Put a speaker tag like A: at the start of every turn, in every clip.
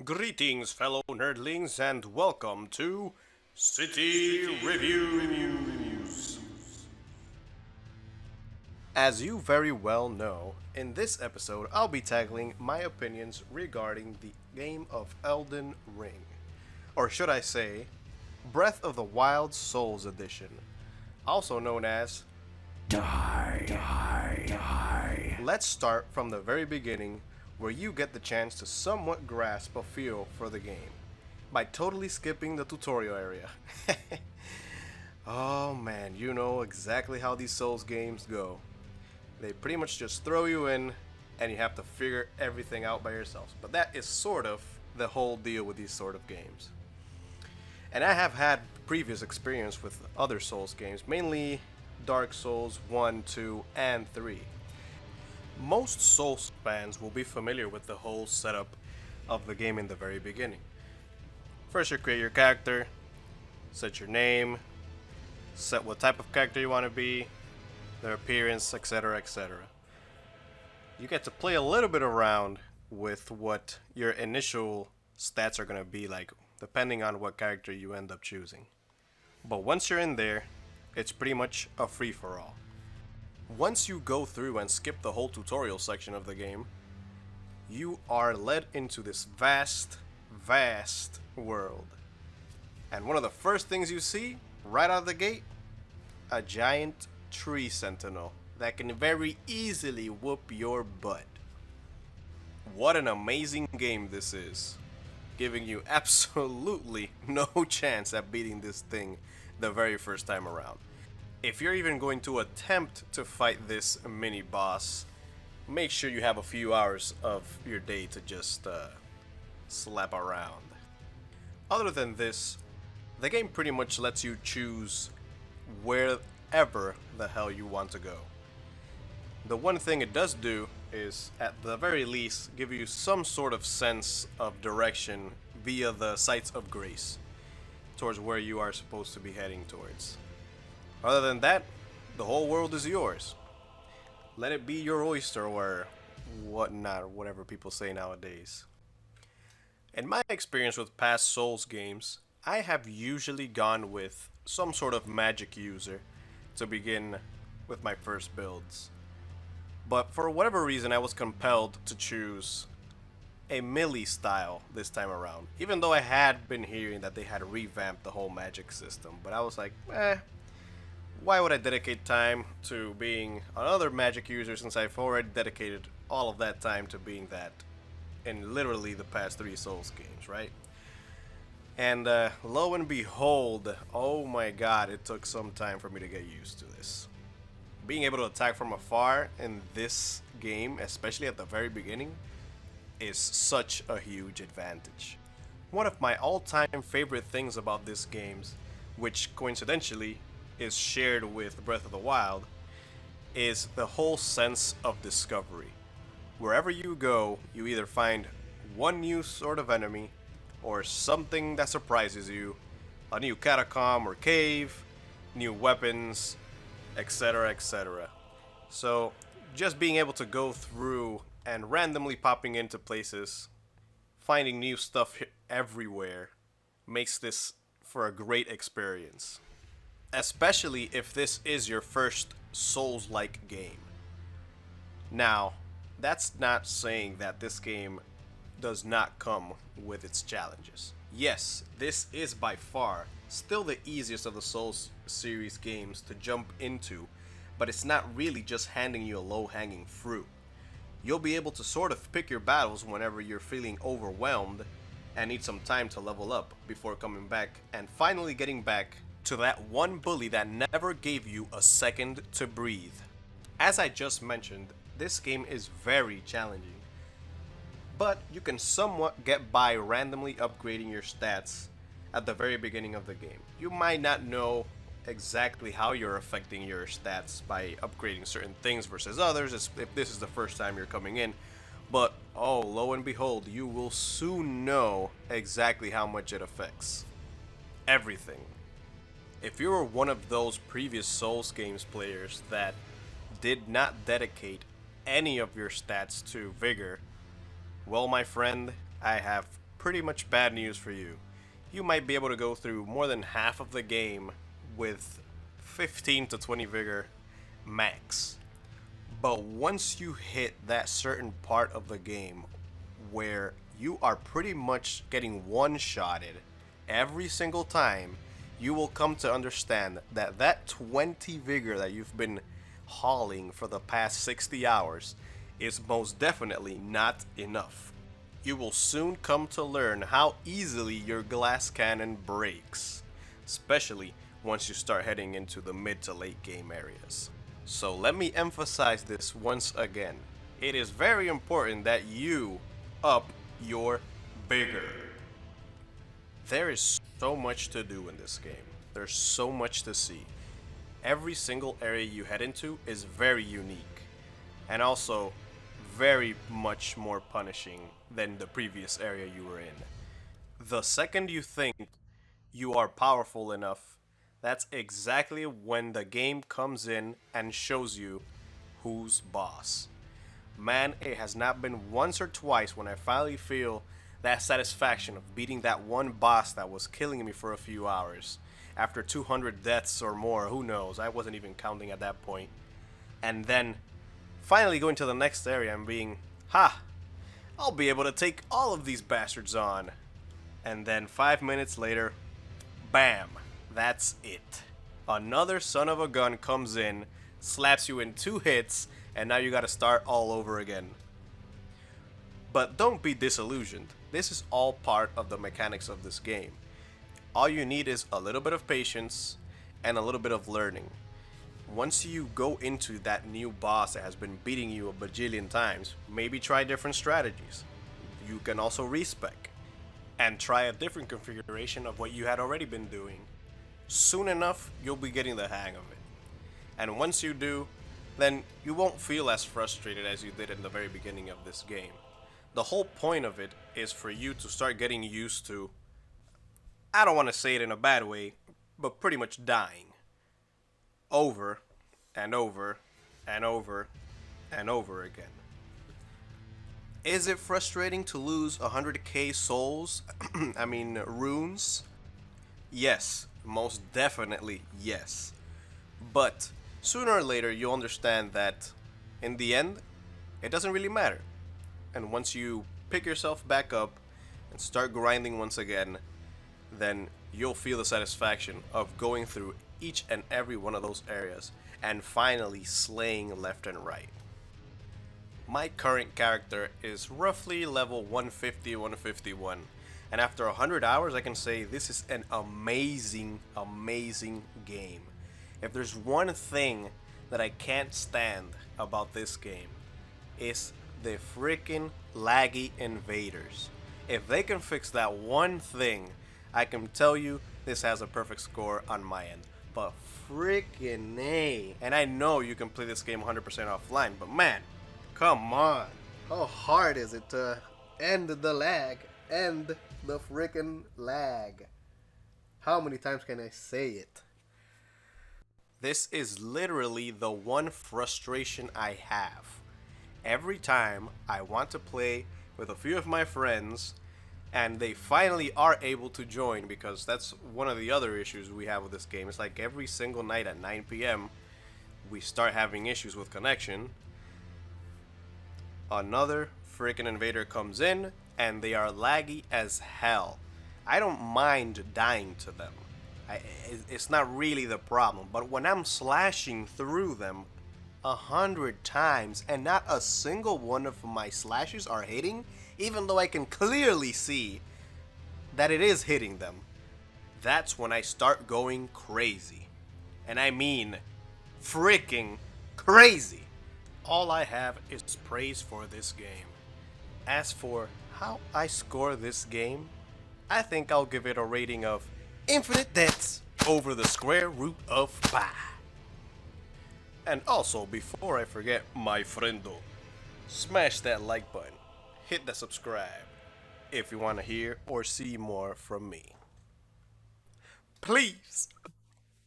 A: Greetings, fellow nerdlings, and welcome to City Reviews. As you very well know, in this episode I'll be tackling my opinions regarding the game of Elden Ring. Or should I say, Breath of the Wild Souls Edition, also known as Die. Let's start from the very beginning, where you get the chance to somewhat grasp a feel for the game by totally skipping the tutorial area. Oh man, you know exactly how these Souls games go. They pretty much just throw you in and you have to figure everything out by yourselves. But that is sort of the whole deal with these sort of games. And I have had previous experience with other Souls games, mainly Dark Souls 1, 2, and 3. Most Souls fans will be familiar with the whole setup of the game in the very beginning. First, you create your character, set your name, set what type of character you want to be, their appearance, etc., etc. You get to play a little bit around with what your initial stats are going to be like, depending on what character you end up choosing. But once you're in there, it's pretty much a free for all. Once you go through and skip the whole tutorial section of the game, you are led into this vast world. And one of the first things you see, right out of the gate, a giant tree sentinel that can very easily whoop your butt. What an amazing game this is, giving you absolutely no chance at beating this thing the very first time around. If you're even going to attempt to fight this mini boss, make sure you have a few hours of your day to just slap around. Other than this, the game pretty much lets you choose wherever the hell you want to go. The one thing it does do is, at the very least, give you some sort of sense of direction via the sights of grace towards where you are supposed to be heading towards. Other than that, the whole world is yours. Let it be your oyster or whatnot, whatever people say nowadays. In my experience with past Souls games, I have usually gone with some sort of magic user to begin with my first builds. But for whatever reason, I was compelled to choose a melee style this time around. Even though I had been hearing that they had revamped the whole magic system, but I was like, why would I dedicate time to being another magic user since I've already dedicated all of that time to being that in literally the past 3 Souls games, right? And lo and behold, oh my god, it took some time for me to get used to this. Being able to attack from afar in this game, especially at the very beginning, is such a huge advantage. One of my all-time favorite things about this game, which coincidentally is shared with Breath of the Wild, is the whole sense of discovery. Wherever you go, you either find one new sort of enemy, or something that surprises you, a new catacomb or cave, new weapons, etc., etc. So, just being able to go through and randomly popping into places, finding new stuff everywhere, makes this for a great experience. Especially if this is your first Souls-like game. Now, that's not saying that this game does not come with its challenges. Yes, this is by far still the easiest of the Souls series games to jump into, but it's not really just handing you a low-hanging fruit. You'll be able to sort of pick your battles whenever you're feeling overwhelmed and need some time to level up before coming back and finally getting back to that one bully that never gave you a second to breathe. As I just mentioned, this game is very challenging, but you can somewhat get by randomly upgrading your stats at the very beginning of the game. You might not know exactly how you're affecting your stats by upgrading certain things versus others if this is the first time you're coming in, but oh, lo and behold, you will soon know exactly how much it affects everything. If you were one of those previous Souls games players that did not dedicate any of your stats to Vigor, well, my friend, I have pretty much bad news for you. You might be able to go through more than half of the game with 15 to 20 vigor max. But once you hit that certain part of the game where you are pretty much getting one-shotted every single time, you will come to understand that that 20 vigor that you've been hauling for the past 60 hours is most definitely not enough. You will soon come to learn how easily your glass cannon breaks, especially once you start heading into the mid to late game areas. So let me emphasize this once again. It is very important that you up your vigor. There is so much to do in this game. There's so much to see. Every single area you head into is very unique, and also very much more punishing than the previous area you were in. The second you think you are powerful enough, that's exactly when the game comes in and shows you who's boss. Man, it has not been once or twice when I finally feel that satisfaction of beating that one boss that was killing me for a few hours. After 200 deaths or more, who knows, I wasn't even counting at that point. And then finally going to the next area and being, ha, I'll be able to take all of these bastards on. And then 5 minutes later, bam, that's it. Another son of a gun comes in, slaps you in 2 hits, and now you gotta start all over again. But don't be disillusioned. This is all part of the mechanics of this game. All you need is a little bit of patience and a little bit of learning. Once you go into that new boss that has been beating you a bajillion times, maybe try different strategies. You can also respec and try a different configuration of what you had already been doing. Soon enough, you'll be getting the hang of it. And once you do, then you won't feel as frustrated as you did in the very beginning of this game. The whole point of it is for you to start getting used to, I don't want to say it in a bad way, but pretty much dying. Over and over and over and over again. Is it frustrating to lose 100k souls? Runes? Yes, most definitely yes. But sooner or later you'll understand that in the end, it doesn't really matter. And once you pick yourself back up and start grinding once again, then you'll feel the satisfaction of going through each and every one of those areas and finally slaying left and right. My current character is roughly level 150, 151, and after 100 hours I can say this is an amazing, amazing game. If there's one thing that I can't stand about this game, it's the freaking laggy invaders. If they can fix that one thing, I can tell you this has a perfect score on my end. But freaking A. And I know you can play this game 100% offline, but man, come on. How hard is it to end the lag? End the freaking lag. How many times can I say it? This is literally the one frustration I have. Every time I want to play with a few of my friends and they finally are able to join, because that's one of the other issues we have with this game. It's like every single night at 9 p.m. we start having issues with connection. Another freaking invader comes in and they are laggy as hell. I don't mind dying to them. It's not really the problem, but when I'm slashing through them 100 times and not a single one of my slashes are hitting, even though I can clearly see that it is hitting them, that's when I start going crazy. And I mean freaking crazy. All I have is praise for this game. As for how I score this game, I think I'll give it a rating of infinite deaths over the square root of pi. And also, before I forget, my friendo, smash that like button, hit the subscribe if you want to hear or see more from me. Please,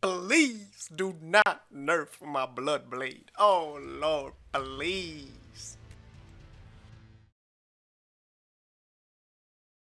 A: please do not nerf my blood blade. Oh Lord, please.